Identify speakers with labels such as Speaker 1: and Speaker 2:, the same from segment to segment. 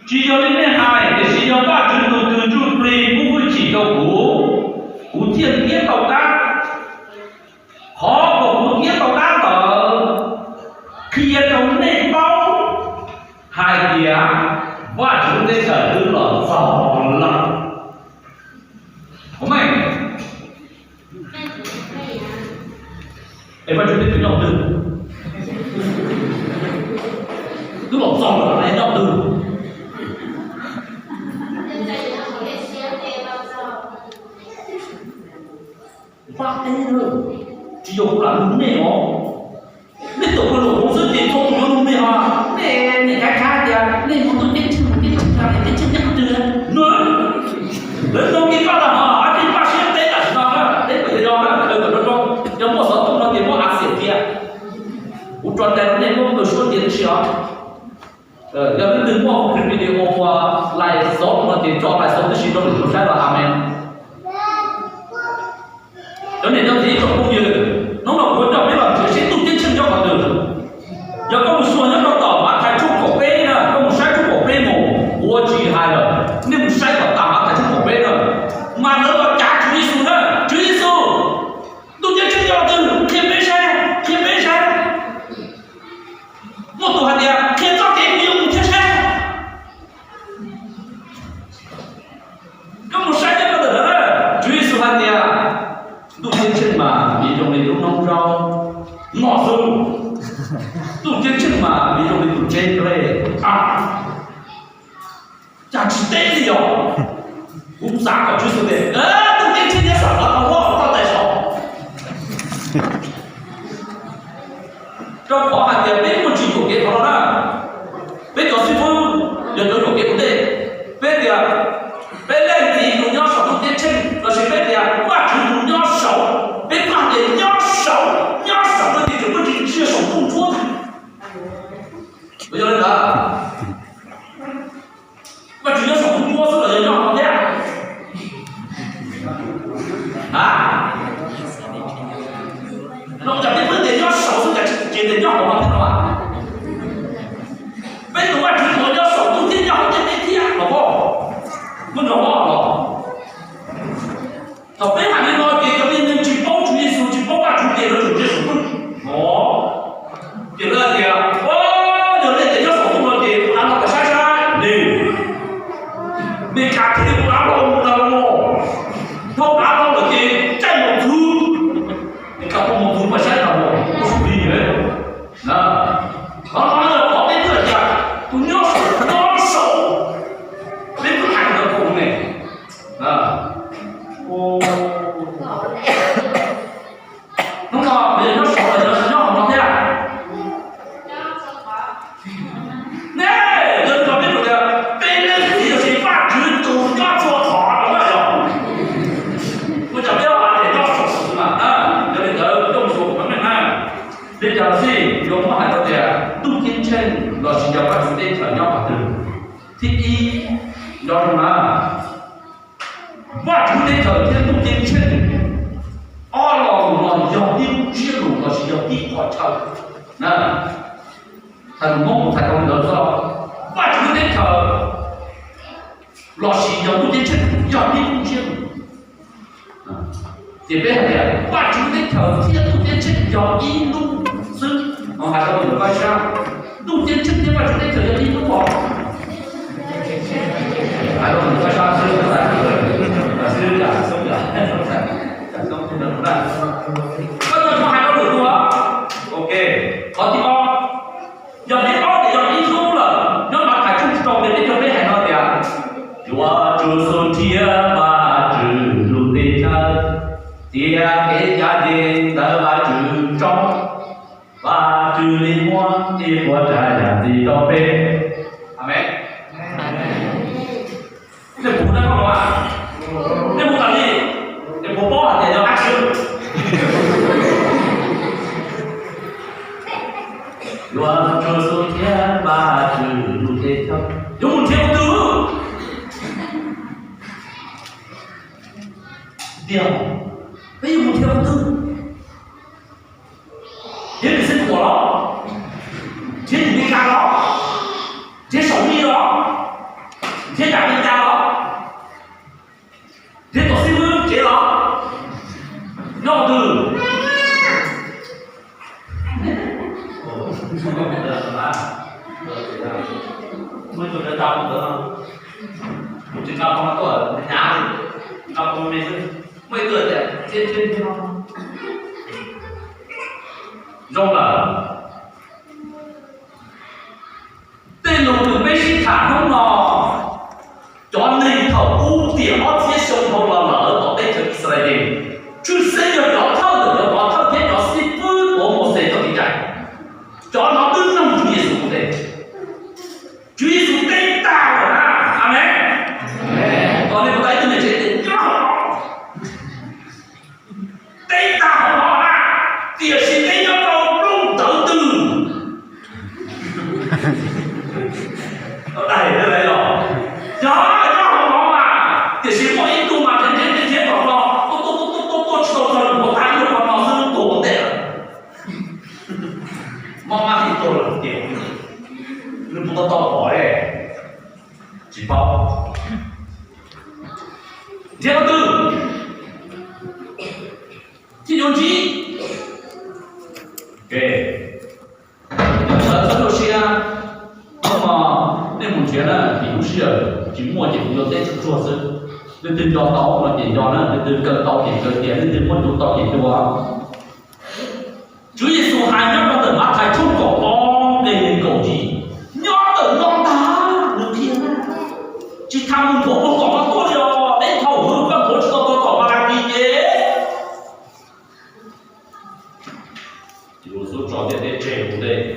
Speaker 1: chỉ do đến ngày hai để chỉ do ba chữ từ từ chữ pri cũng vui chỉ đầu cú thiên tiết đầu các khó của cú tiết đầu các ở khi đầu này bao hai kia và chúng ta trở thứ là giàu lắm không mày em phải chúng ta phải đầu tư cứบอกgiàu là này đầu tư phát tế thôi chỉ dùng là đúng này nó liên tục có đủ công sức thì không có đúng này mà để cái khác thì nên muốn tôi biết chừng là để chừng nhất từ nữa đến đâu cái phát là anh đi phát hiện tế là sao đến bây giờ là nó trong một số nó tiền có ác xỉu kia cũng cho nên nên có người số tiền chưa giờ đến từng một cái video lại số mà tiền cho lại số thì chỉ cho được sai là amen cho nên trong thế trong công việc nó là quan trọng đấy là sẽ tu tiến chân cho con đường giờ có một số những nó tỏ mà thay chung cổ bê nè có một sai chung cổ bê một chỉ hai rồi nhưng một sai vào tạm thay chung cổ bê rồi mà nó là trả chú Giêsu nữa chú Giêsu tu tiến chân cho con đường thiên bê sai một tổ hạt địa thiên cho tiền nhiều một thiên sai có một sai cho con đường đó chú Giêsu hạt địa tu tiên chân mà bị trong này lúc nông rau ngỏ rừng tu tiên chân mà bị trong này tụt trên đây chả chỉ tên gì rồi cũng sáng cả chút số tiền tu tiên chân nhớ sợ nó không có tài sản trong khó hạt tiền đến một chỉ của cái đó là bên đó sư phụ được tôi của cái vấn đề bên tiền bên lên thì cùng nhau sống tu tiên chân là sẽ bên tiền và chúng cùng nhau sống bên bạn để nhau sống là thì chúng ta chỉ chia sống cùng chúa thôi bây giờ là và chúng ta sống cùng chúa là nhau không thế nó chẳng biết vấn đề nhau sống là chỉ để nhau không thế nào ạ bên đó chúng ta nhau sống tu tiên nhau không thế kia đúng không mình rõ rồi thằng bé hẳn nói kể cho nên chỉ bao chú Giêsu chỉ bao ba chú tiền nó chủ Giêsu tiền là tiền giờ lên để cho sống mà tiền ăn nó phải sai nên cả thế cũng áo lông là không áo lông là tiền chạy một thứ nên cả một thứ mà sai là một không đi đấy đó nó nói là có cái thứ là tôi nhớ sầu đến cái hành nó cùng này đúng không? Bây giờ nó sợ là nó không thế à? Nè, dân có biết được kìa bên lên thì là chỉ phát triển từ nó cho thỏ đúng không? Tôi chẳng biết là để nó sợ mà cho nên giờ trong số của mình ha bây giờ là gì? Đúng không? Hay là kìa tu tiên trên là chỉ cho các chúng ta trở nhau vào từ thích y đó mà và chúng ta trở thiên tu tiên trên lòng dòng tim chia đủ là chỉ dòng tim khỏi trời nè thần ngôn thầy con lớn rồi và chúng ta thờ là chỉ dòng tu tiên trên dòng tim chia đủ thì bây giờ và chúng ta thờ thiên tu tiên trên dòng im lung sư mà hai con được coi sao tu tiên trên nhưng mà chúng ta thờ dòng im lung bỏ hai con được coi sao sư là sư là sống là không được rồi. Có tôi cho hai con được không ạ? Ok. Có thì con. Giờ biết con thì giờ đi xuống là nó nói phải chung trồng để cho biết hay nói kìa. Chúa chúa xuân thiên mà trừ lục địa chân, thiên cái gia đình đã là trừ trong và trừ liên quan thì có trái là gì đâu bên. Amen. Để phụ đó không ạ? Để phụ là gì? Để phụ bó là để cho ác sư. Chúa chúa xuân thiên mà trừ lục địa chân. Dùng một theo tứ. Điều bây giờ một theo tư thế thì sinh của nó thế thì đi ra đó thế sống đi đó 天长地家咯，天做师傅结咯，要的。mới tôi đã đau được không? Một chuyện cao không có ở nhà thì cao không mấy tuổi đấy trên không? Rồi là tên lục từ mấy sinh thả không nó cho nên thầu u tiền ở phía sông không là lỡ ở đây thực Israel chú sẽ được nó thâu được nó thâu thế nó sẽ bước của một xe cho đi chạy cho nó đứng trong Chúa Giêsu đây Chúa Giêsu tên ta rồi ha amen còn nên có tay tôi này sẽ tên nhau tên ta của họ ha tiền xin tên nhau đâu luôn tự từ ở đây đây đây rồi đó nó họ mà tiền xin có ít tu mà thế còn lo tôi một tháng rồi còn nó hơn tổ vấn đề mong mà thì tôi là tiền nhưng tôi to hỏi chỉ bao thứ tư thiên đồng chí ok rất nhiều xe nhưng mà nên một chuyện là thì cũng là chỉ mua chỉ có tết chua sự nên từ đó tàu mà chỉ do là từ cần tàu chỉ cần tiền nên từ muốn đủ tàu chỉ chua Chúa Giêsu hai nhóc nó từ mắt thái trung cổ con để cầu gì nhóc từ non đá được thiên chỉ tham một bộ cổ nó tốt rồi để thầu hướng các bộ cho tôi có ba gì thế chỉ một số trò tiền để trẻ một đây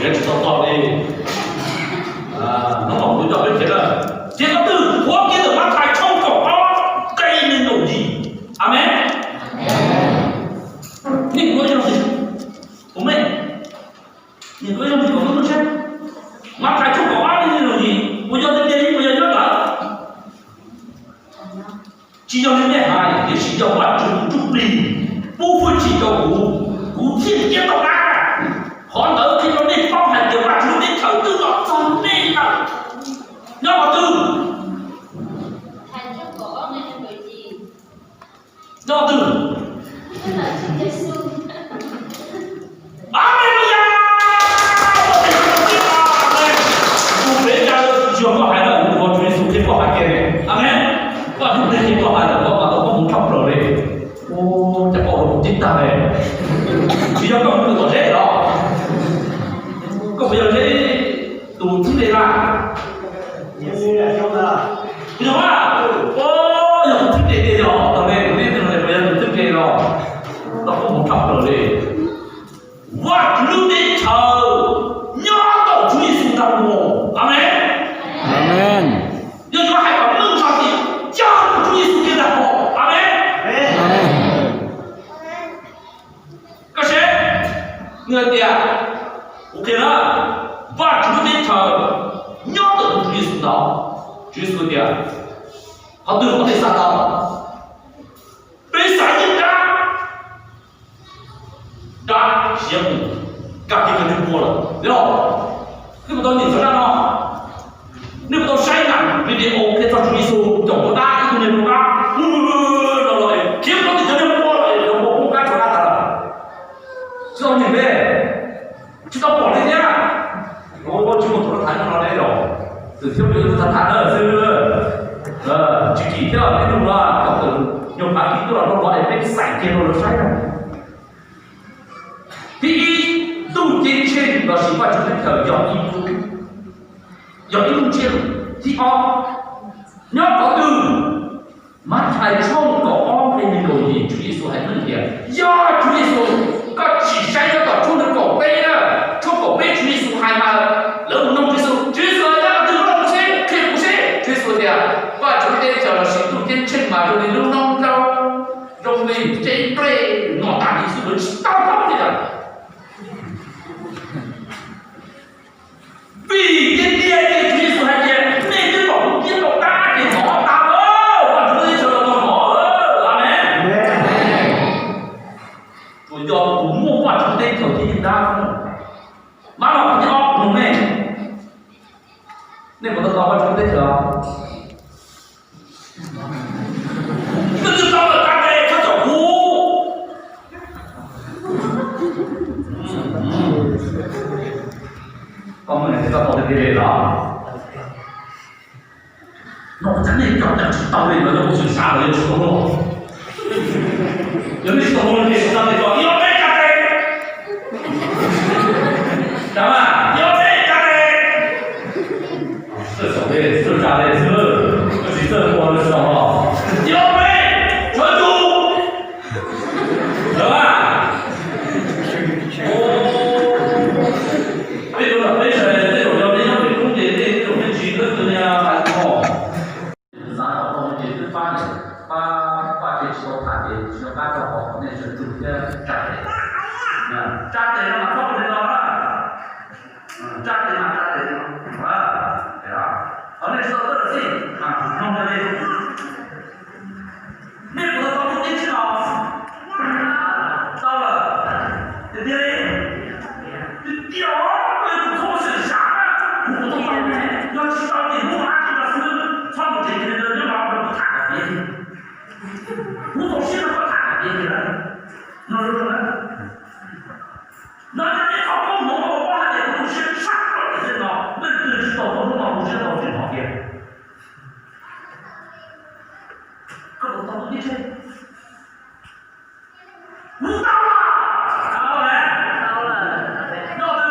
Speaker 1: trẻ chỉ to đi nó không có trò bên thế là chỉ có từ thuốc kia từ mắt thái trung cổ con cây nên cầu gì amen nhìn có gì của mình nhìn có gì của tôi xem mắt phải chụp có ai như là gì bây giờ đến bây giờ nhớ lại chỉ cho nên hai để chỉ cho bạn chúng chụp đi bu phân chỉ cho cú thiên kiến đâu ra họ đỡ khi nó nên phong hành kiểu bạn chúng nên thở tư nó xong nên là nhớ vào tư
Speaker 2: thành cho có nên bởi gì
Speaker 1: nhớ tư
Speaker 2: tức là Chúa Giêsu
Speaker 1: Alleluia Chúa đến ra chưa có hai lần có Chúa Giêsu thêm có hai kia này amen và Chúa đến thêm có hai lần có một thọc rồi đấy ô chắc có một chính ta này chỉ cho con từ có dễ đó còn bây giờ dễ đủ thứ này là hiểu không ô giờ thứ này rồi tao đây bây giờ thứ này rồi tao có một thọc rồi đấy và lúc đến chờ nhớ tổ Chúa Giêsu trong mồ amen
Speaker 3: Amen.
Speaker 1: nhưng mà hãy bảo nâng vào thì cho Chúa Giêsu kia trong mồ amen các sếp người tiền ok đó và Chúa đến chờ nhớ tổ Chúa Giêsu đó Chúa Giêsu tiền họ từ có thể sao đó bây giờ nhìn ra đã siêu các cái người mua rồi, đúng không? Nếu mà tôi nhìn thấy nó, nếu mà tôi say nặng video cái cho Chúa Giêsu chồng tôi đá cái người mua đá, rồi kiếm nó thì tôi mua rồi, rồi một cái cho đá thật. Chứ tôi nhìn về, chứ tôi bỏ đi nhá. Rồi chứ một tôi thấy nó đây rồi, từ thiếu nữ thật thà nữa xưa, chỉ theo cái đúng là cộng từ nhiều bạn khi tôi là nó gọi để sải kia rồi nó say rồi. Thì tu tiên trên và sự phát triển thời dòng ý trên thì họ nhớ có từ mắt thầy trong có om lên đồ gì Chúa Giêsu hãy nói kìa do Chúa Giêsu có chỉ sai cho tỏ chung được cổ bê đó trong cổ bê Chúa Giêsu hai mà lớn nông Chúa Giêsu đã từ lâu xe khi cũng xe Chúa Giêsu kìa và chúng ta chờ là sự tu tiên trên mà rồi lúc nông đâu trong mình trên bê ngọt tàn đi sự lớn tao không thì là vì cái kia Chúa Giêsu hay kia nên cái bỏ lúc kia động ta thì họ ta và Chúa Giêsu là còn họ amen rồi giờ cũng mua quả chúng tên thở thì nhìn ra không má bảo cái óc đúng này
Speaker 3: 老板准备着。
Speaker 1: 那就到了大概他叫姑。
Speaker 3: 我们这个搞得别了。
Speaker 1: 那我咱那表演到位了，那不就啥都有成了？有没有成功的？上那个要没加的，咱们要没加的，这所谓是加的是，不是正光的时候，要没全都，知道吧？哦，为什么？为什么这种要没要没空间这种问题的呀？还是好。然后我们也是把这几个盘点，需要按照好那是中间站的，站的让它放的了，站的嘛，啊，对吧？好，那是到这里啊，弄这里，那不能到中间去了，到了，对不对？这屌，那不空是啥呢？不懂吗？要知道你不拿这个是唱不进去的，就把我们看看别的。不懂现在我看看别的了，那是什么？那你考公农我忘了点东西，啥都知道，那知道我弄到不知道最讨厌。各种到底去，不到了，到了，要的。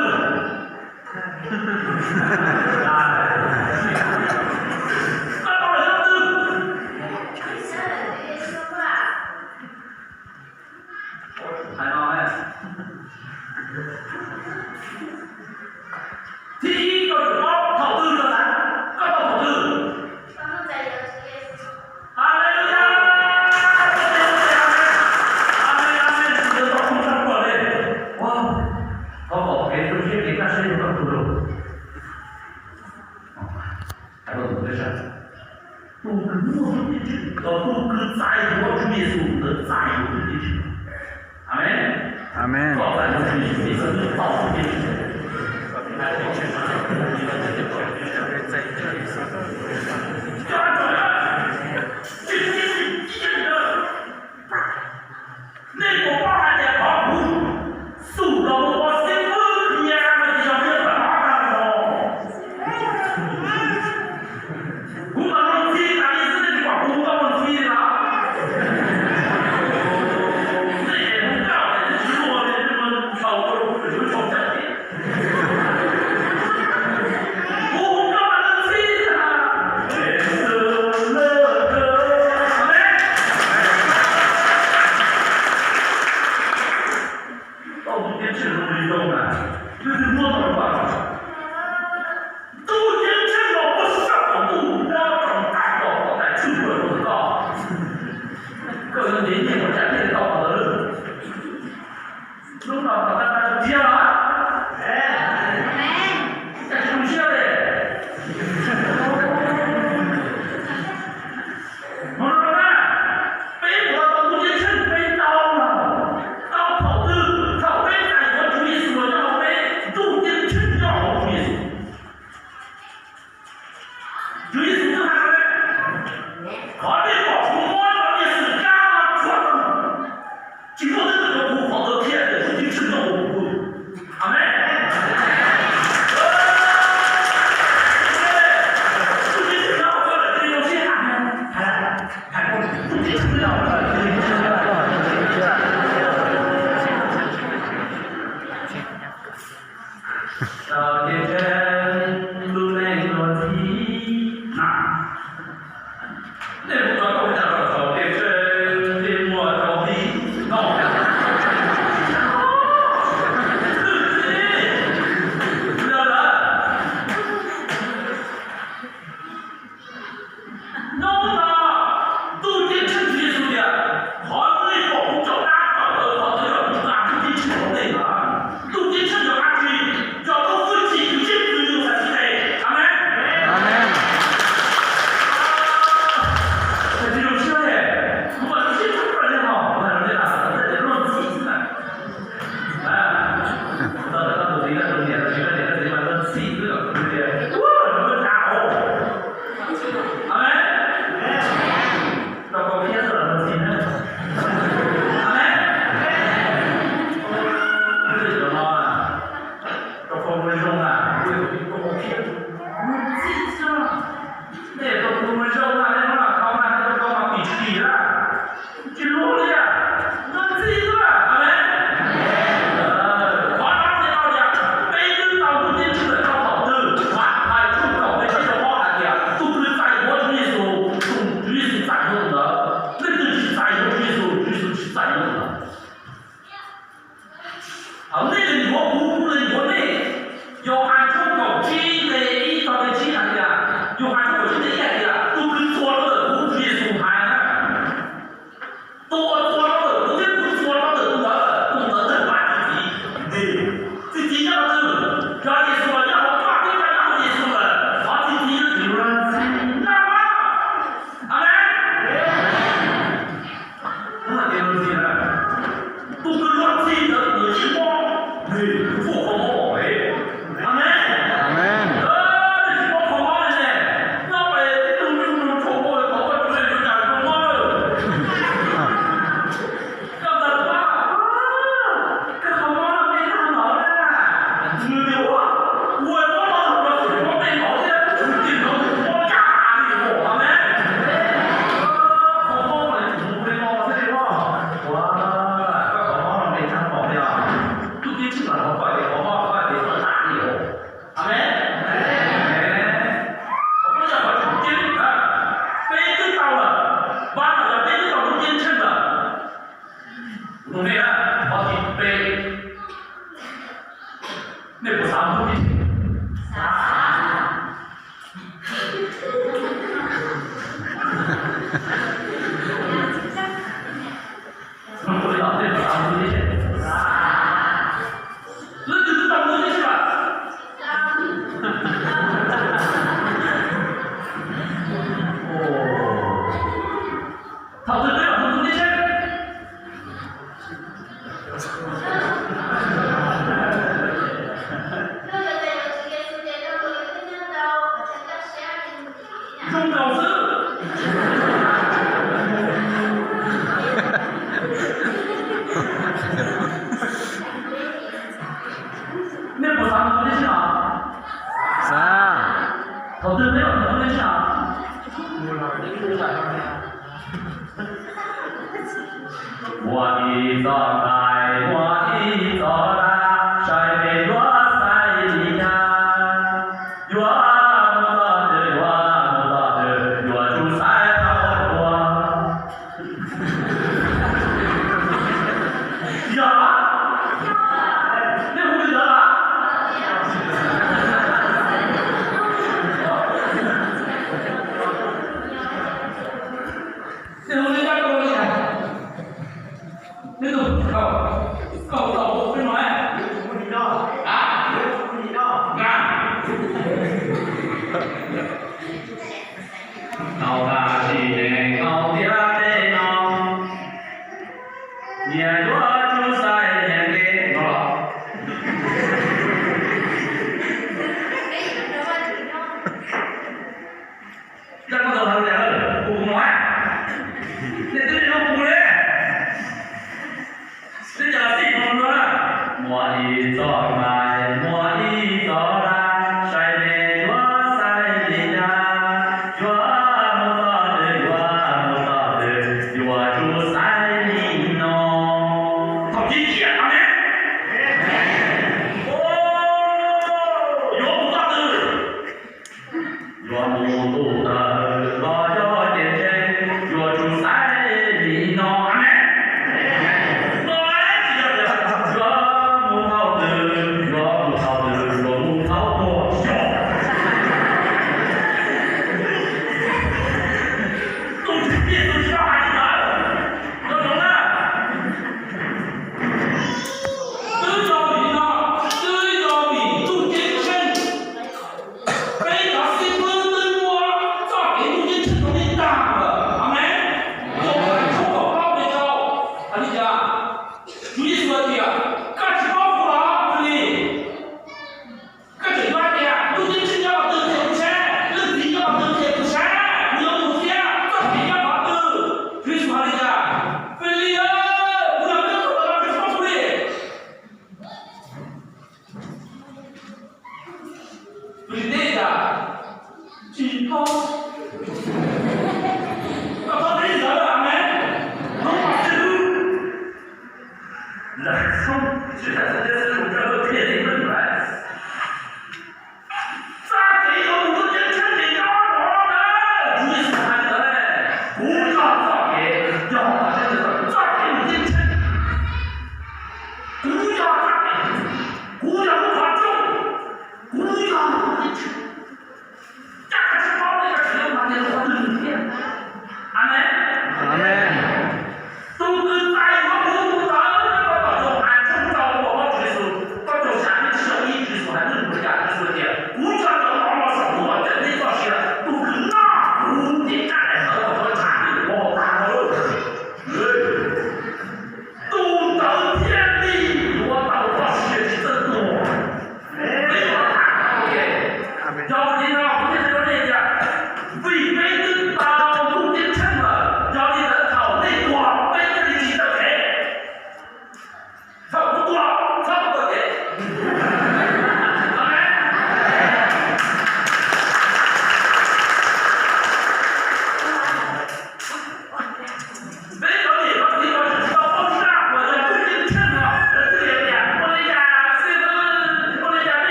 Speaker 1: 第一个是包投资热男，各包投资。阿门呀！阿门，这个到空上过来，哇，好好，给同学给看谁有个土豆，还有怎么回事？都是我们的这个，都是在我主耶稣的在我们的这个，阿门。
Speaker 4: 阿门。
Speaker 1: 到咱们主耶稣的到我们的这个。那个八年跑步，送到我心里面，那就叫别干嘛干了。我把问题哪里是那句话，我把问题了。那也不干了，你说我这么跳舞就跳这里。陆金胜的阿基，找到自己的那不三不的。不知道那不三不的。那就是三不的是吧？哦，他对对了，他不的是。中招生，那不三不的是哪？他对没有，他对是哪？我一早来，我一早来，晒得多晒的呀，越早的越早的越就晒好多。呀，那不是得了？那我们家给我讲，那个告我为什么哎？不知道啊？不知道啊？老大是的，老爹的老，年多就晒年给老。那个头还是两个，不公哎。那这里有补嘞，这叫谁弄的？我一早来，我一早来，晒得越晒的呀，越早的越就晒的喏。好机器啊，没？哦，越不大的，越不多的，老要点点，越就晒。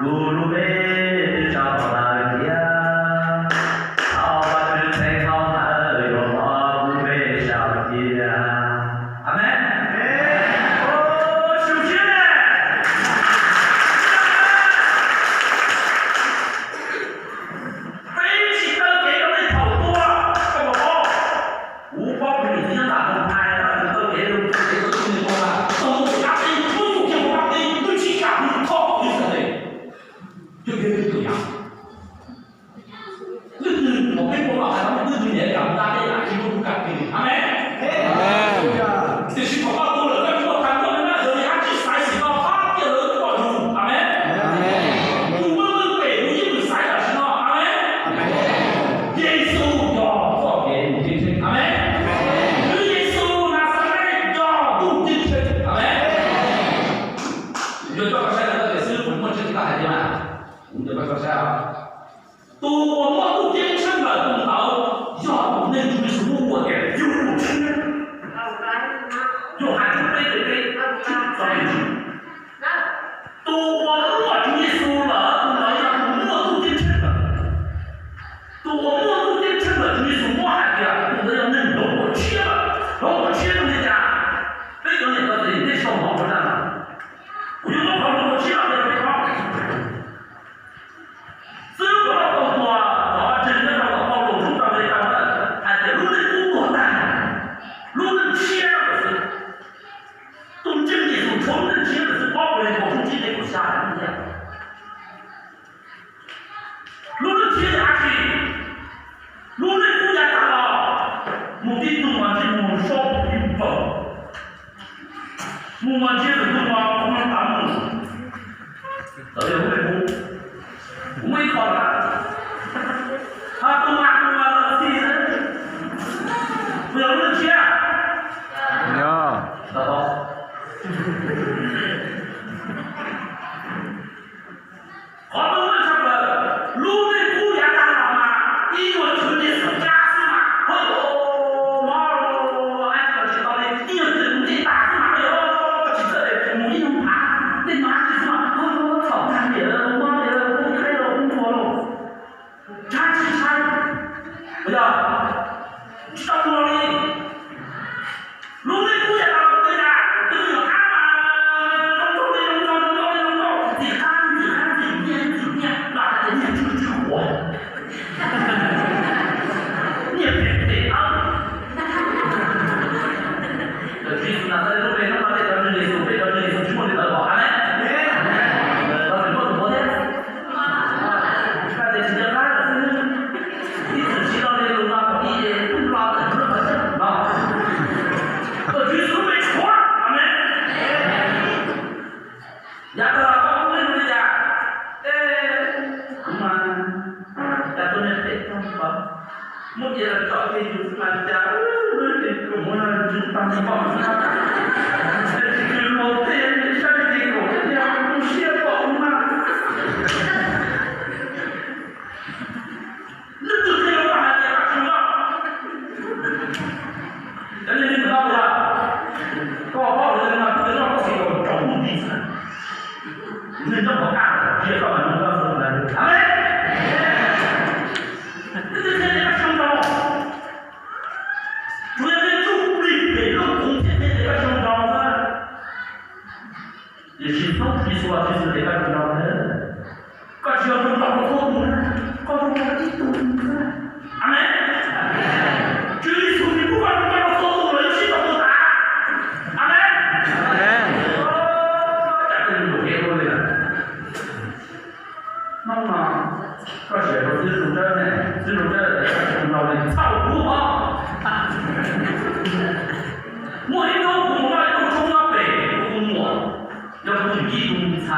Speaker 3: 露露被找到哪里呀？好吧，只配好汉，有话不被小姐啊。阿妹，哦，首先呢，飞机灯给我们跑多，好不好？无包比你打工拍了，都给都兄弟们啊，都压力不足，就压力不起压力，靠，你说的，就别这样。我跟我老汉们日年长大的哪一步不敢给，阿妹。这是跑道多了，但如果谈过的那时候，还是才洗到八点了多路，阿妹。我们北路一路才了是吗？阿妹。耶稣要做给你听听，阿妹。耶稣拿上来要不听听，阿妹。有多少岁了？这是我们这个孩子们，你有多少岁啊？多么不天真的动摇，要那就是我的有钱。又喊出对对对，早点去。多么耶稣了，动摇要多不天真的，多么不天真的耶稣我喊的，动摇要能让我去了，让我去了那家，非常那个人的小毛不然了，我就我跑了我去了，别别跑。所以我老公啊，真的让我跑路中到那干嘛？还得路人工作单，路人切了是，东正的是从人切的是包括人口中间的不下来的，路人切下去，路人国家大佬，目的东完是我少不一包，我完接着东完我们打木，这里会不？没考了，他都骂了敌人，不要论钱。呀，大宝。好多人讲了，路人国家大佬嘛，一个村的是家事嘛，马路安全知道的，一个村的大事嘛，哎呦，记者的父母一用怕，那马就是嘛，操他爹的，妈的。不要，知道哪里？路人不要到对呀，都有阿妈，中你看，那人家就是我，你也别对啊。这其实呢，在路边上那条日历是非常日历是全部的好看嘞。老师说昨天，看这今天看了，你只知道那种那你不拉的很狠啊。这局势没错，阿妹。呀，这老公那种的，ya tôi nên để trong phẩm một giờ là chọn thì chúng ta chả thì cũng muốn chúng ta bỏ thì một tiền thì sao thì cổ tiếp theo cũng siêu bỏ mà nước từ theo là để bắt chúng nó cho nên mình đâu là có bao giờ mà cái nó có thể còn trống đi nên nó có cả kia các bạn nó là đấy这个香蕉，主要是种地给了冬天的这个香蕉呢，也是总体说就是这个香蕉呢，各地要种到高度呢，高度一度呢，阿妹，至于说你不管种到高度了，一起都大，阿妹，这个有结果的，妈妈。这写着自主证呢，自主证用到的操不好。我一到古代都冲到北部我，要不一东猜，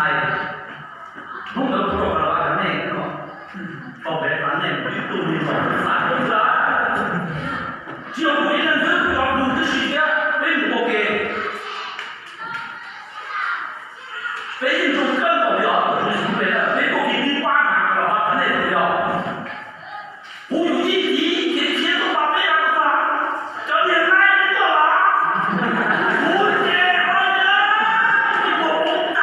Speaker 3: 弄得不懂了吧？那个，到北方那一东的啥都是啊。只要我一认真，要不这时间被我给，北京中更搞不了，就是北的，被我给你刮拿了吧？那不要。我有一题给节奏把背上了，叫你来一个了。不接二人，你给我滚蛋！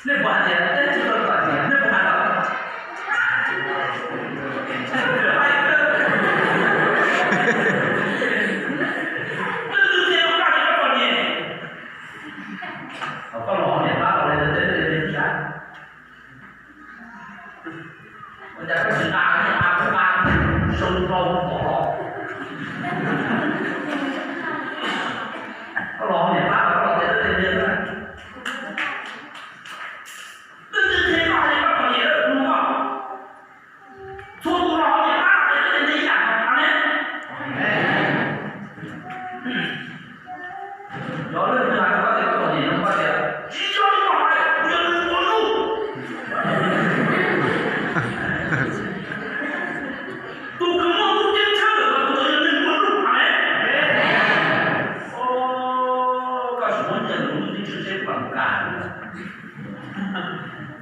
Speaker 3: 那不还钱，那这个赚钱，那不还了？có lỗ này bắt đầu lên sáng bây giờ có sự ta cái ta cũng ta sung phong bỏ lỗ có lỗ này bắt đầu lên lên lên thế mà này bắt đầu gì đó đúng không thu lỗ này bắt đầu lên đi chẳng anh ấy đó lên từ này có thể bắt đầu gì nó có thể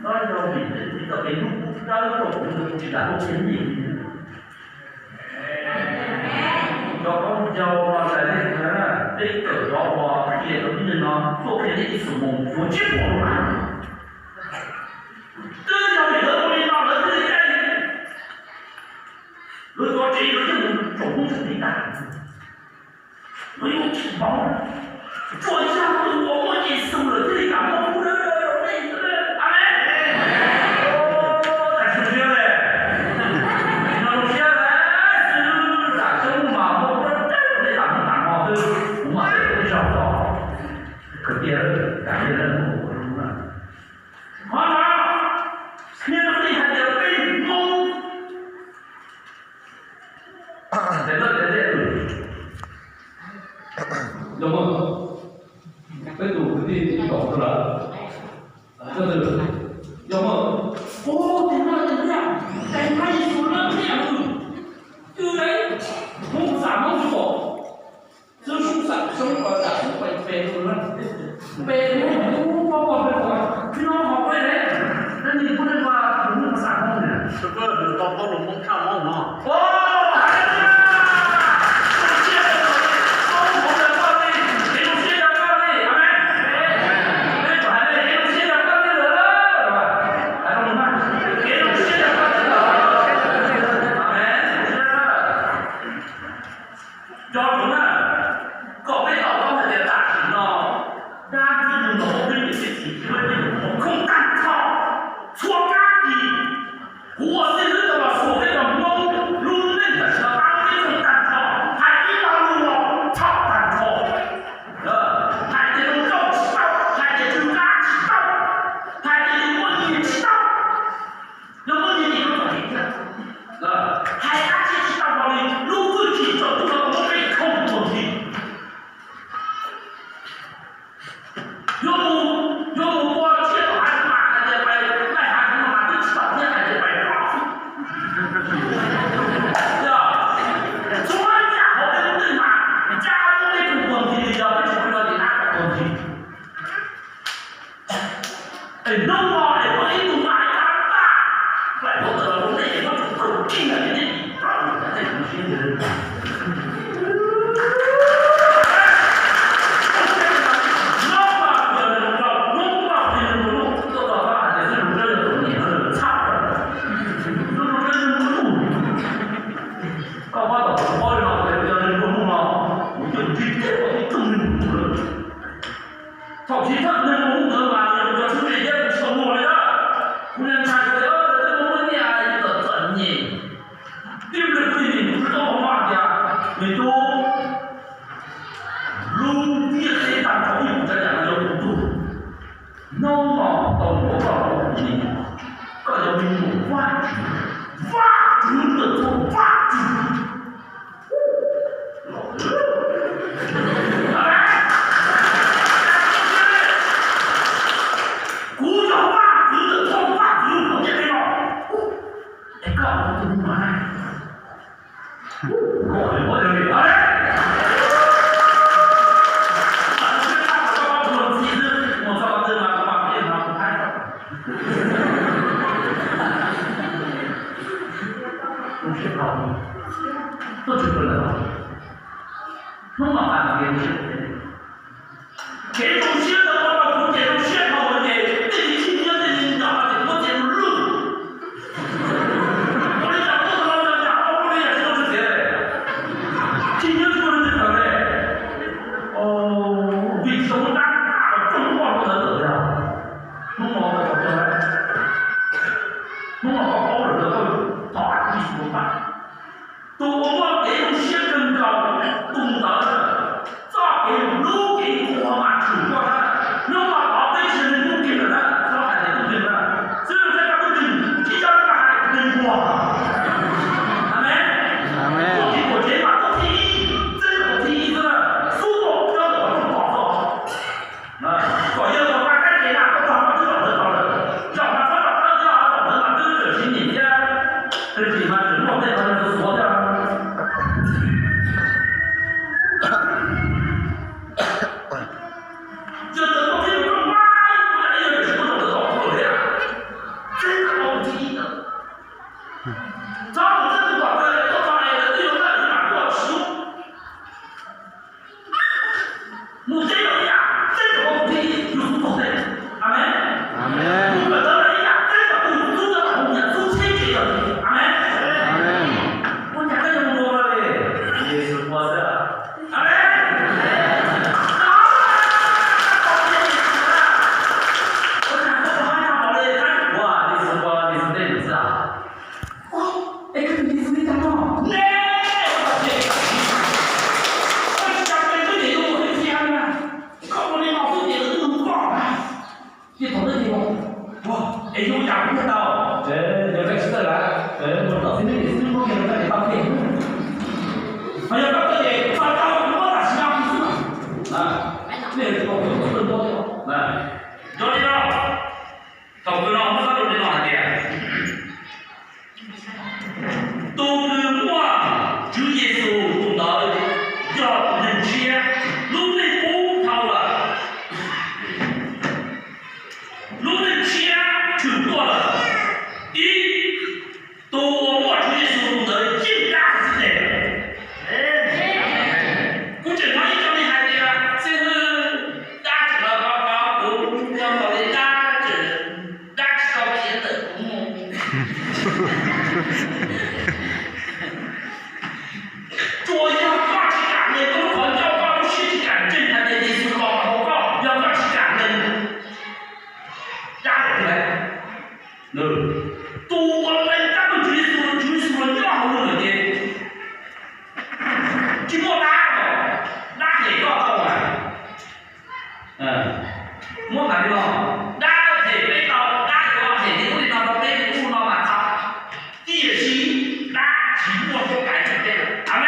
Speaker 3: nói cho mình thì có cái lúc đó cũng chỉ là không chiến gì cho con dâu nó sẽ lên là tích cực đó và kia nó như nó做给你什么我结果嘛这叫你的东西到了这里来如果这个任务总是你干没有提高做一下我摸你收了这里干嘛不能感谢人我什么？好了，那个厉害的被蒙，在有吗？被堵肯定搞出来，这是有吗？哦，这个怎么样？在他一说那这样子，对嘞，弄啥弄错，这书上生活的被出来。被我包括被我，พี่น้องบอกไว้เลยนั่นนี่พูดได้ว่าถึงภาษาห้องเนี่ยซุปเปอร์หรือต้องลงข้ามห้องเนาะโอ้这种写的话，不这种写法问题，对你今天的地方，哇，哎，有家不知道，这要开始了，我到现在也是没给人家的当面。哎呀，当面，他我哪是样子嘛？啊，那个地方有很多地方，哎，有领导，到不了我们那种领导那边，都是我就业数动到要能钱，努力不掏了，努力钱就多了，一都我就业数动到更大之类的。我正常一讲的孩子呀，最后打起了高，我要搞的打起到别的，做一下挂起感的，都考要挂出实际感，正常的历史报告要挂起感的，压过来，多来咱们就是说要好的人的，经过打黑高到了，我还了，打黑背到打有黑的，我的到背的，我老板他，第一期打起我就改成这个，阿妹。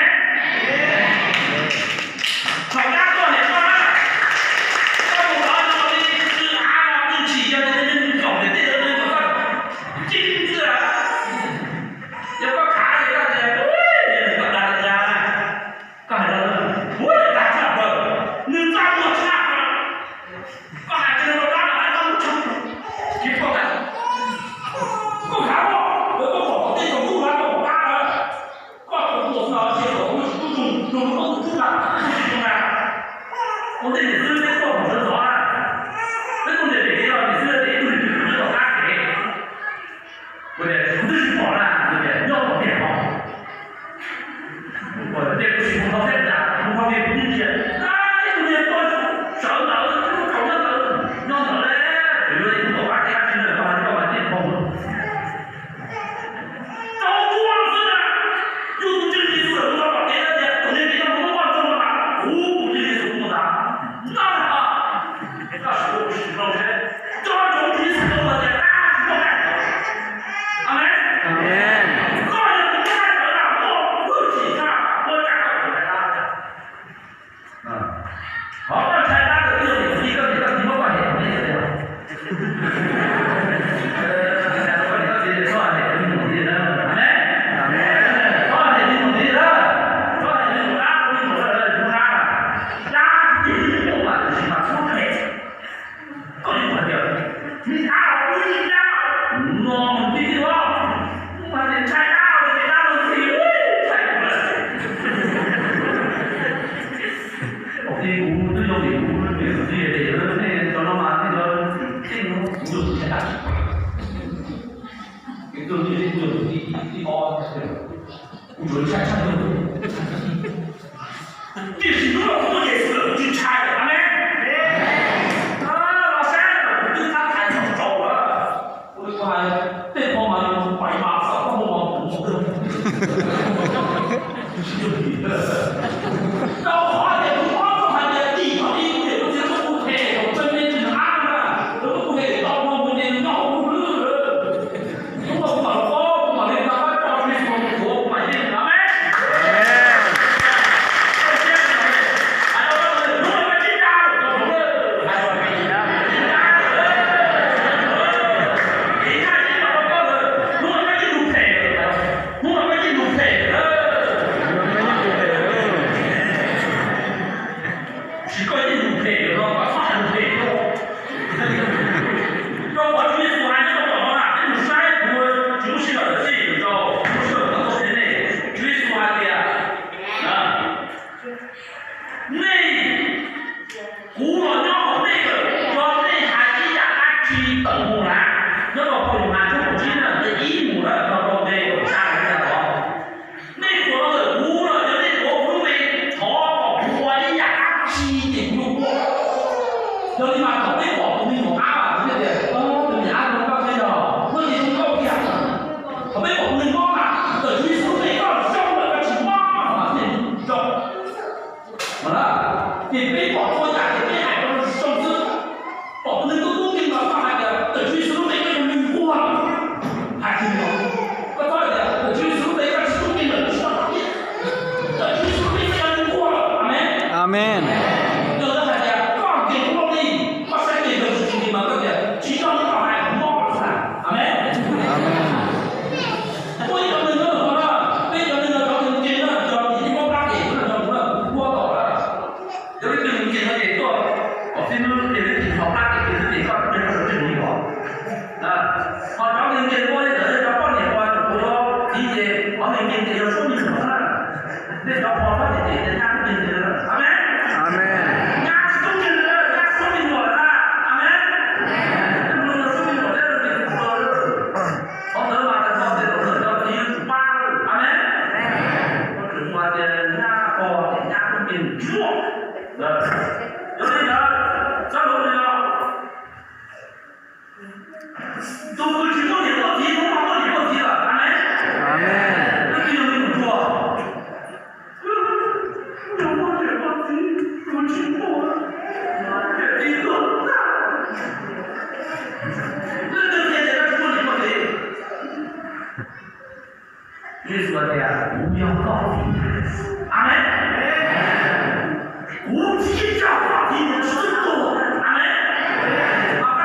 Speaker 3: 吵架做很多了，到我老早的是俺们企业的人搞的这个那个精致啊，要个卡也干的，你搞啥子呀？干啥子？我也打架不，你咋不差了？干啥子？我打了还当不成？你过来，我看我跑这种路还我打了，告诉我老姐，我用不了。我这里是在做好人啊，这东西得要你是得对你知道哪给，我得不是跑了，对不对？要跑变好，我这不是不方便的，不方便不理解，那有点多少脑子，这个考上的，要走嘞，比如你我把这个进来，把这个电通，早不忘事了，又不正经事，我把别人的，昨天给他们忘了嘛，不正经事不打。那啊，那时候是老师，这种彼此都我在大不干的，阿门。阿门。那也不干了，我不起干，我干到才打的。好，那才打的就一个什么关系？没有的。关系到底是说的，你努力的，阿门。阿门。说的你努力的，说的你努力的，你努力的，你努力的。你打我不是打，我们这地方，我的太大了，给他们体会太多了。我这股这有理，没有这些的，有的那找老马那个这个就是太大，这个你这个一包，我觉得太差了。这是多少多件事，就差的，阿妹。我还对方嘛用白马上后往不跟，然后还得不光说还得地方一点不接触不配，我身边就是俺们，都不配到我们这闹不乐，如果不把包不把那个照片说我不买电咱们。要你妈搞微博，你弄阿爸对不对？哦，对不对？阿公搞这个，我这种搞不了。搞微博能搞嘛？这技术没搞，小的个青蛙嘛，这找。完了，给微博作家，给别人都是上市，不能够公平嘛，放那个。họ cháu mình tiền qua đây để cháu con để qua của cho đi về có mình tiền thì nó không nhiều nữa nên cháu có phát triển để nhang tiền thì nó amen
Speaker 4: Amen.
Speaker 3: nhang không tiền nữa nhang không tiền nữa là amen luôn là không tiền nữa là tiền của tôi có đỡ mà ta có tiền của tôi thì chủ ba amen có trưởng ngoài tiền nhang có tiền nhang không tiền chúa rồi bây giờ sao luôn bây giờ都不知道你问题，都忘了你问题了，阿门。
Speaker 4: 阿门。
Speaker 3: 那这有没有做？我忘了问题，我知道了，这一个大。那天天他说你问题，你说的呀，不要告诉你，阿门。无题教话题的深度，阿门。
Speaker 1: 阿门。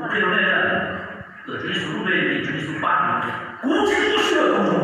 Speaker 3: 我这种人，这里是路北，这里是八里，估计不是个工作。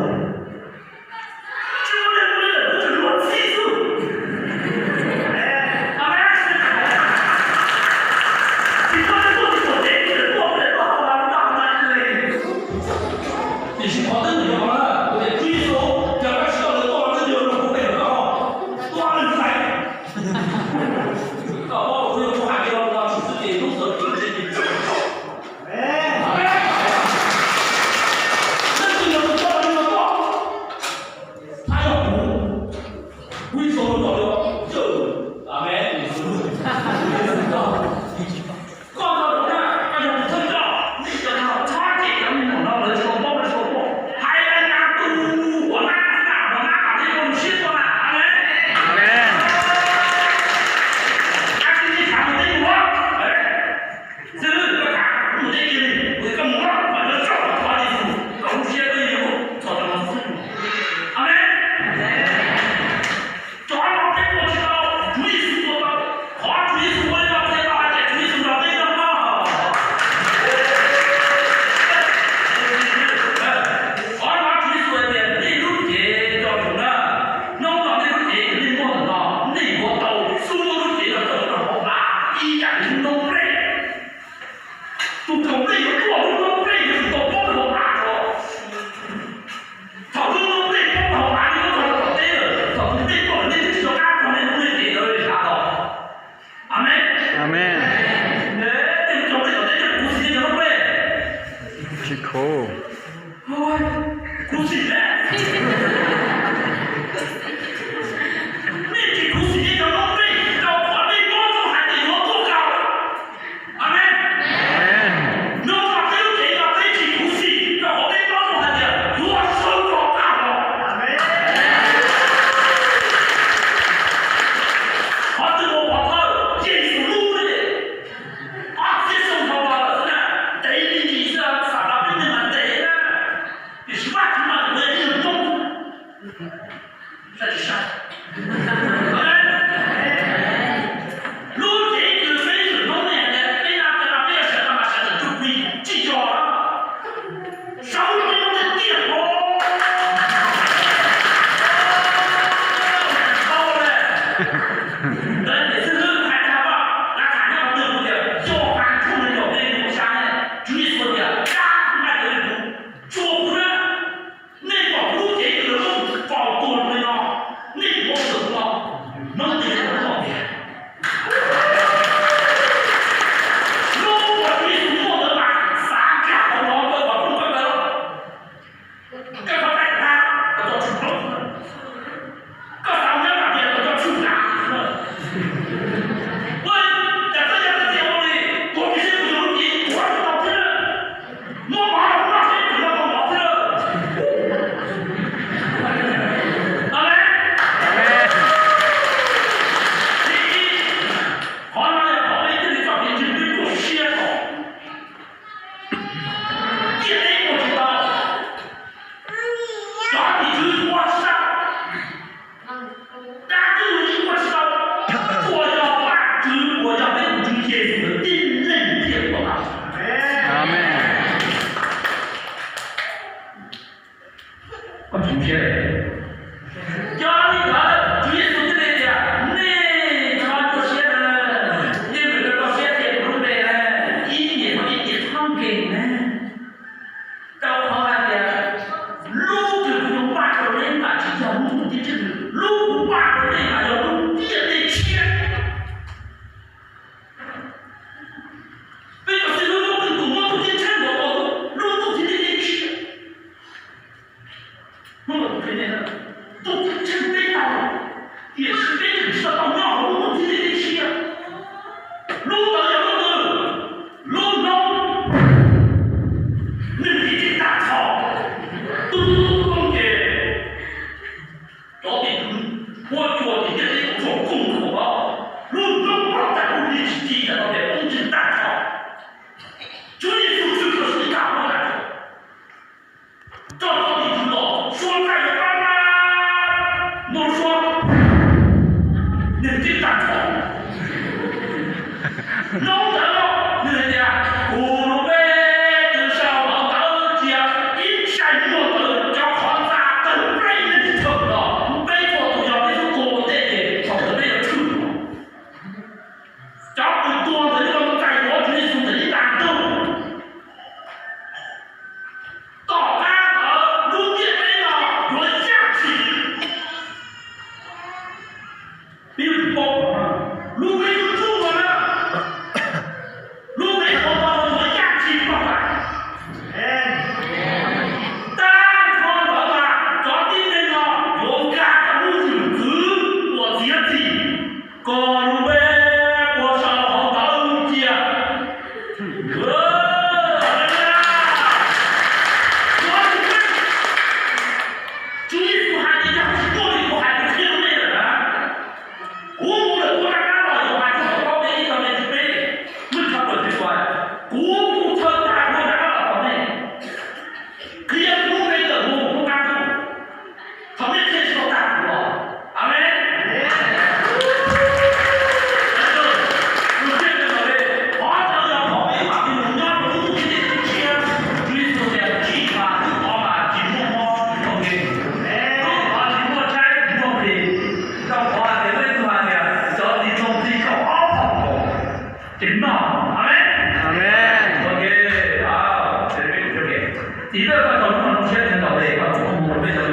Speaker 3: 第二个叫我们天天到位，把我们非常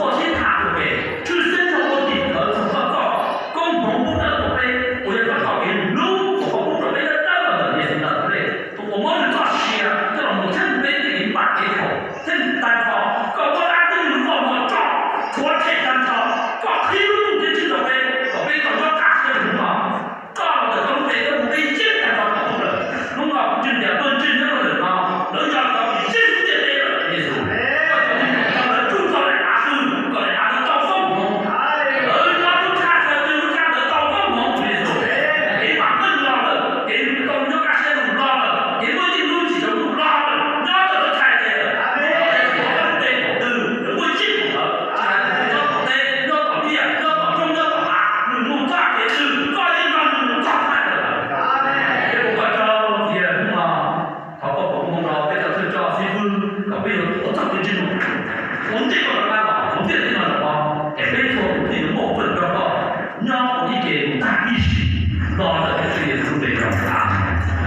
Speaker 3: 做些塔对不对？去生活问题和怎么做，共同不得对不对？我要做到给路，我不准备的单了也是的对不对？我们做事啊，这种真没给你把给口，真单操，搞不拉这个我做，做太单操，做黑路就知道呗，搞被搞到大些的嘛，搞了都被都被简单到搞不了，弄到真的不真正的人啊，人家搞比真的的意思。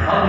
Speaker 3: 好，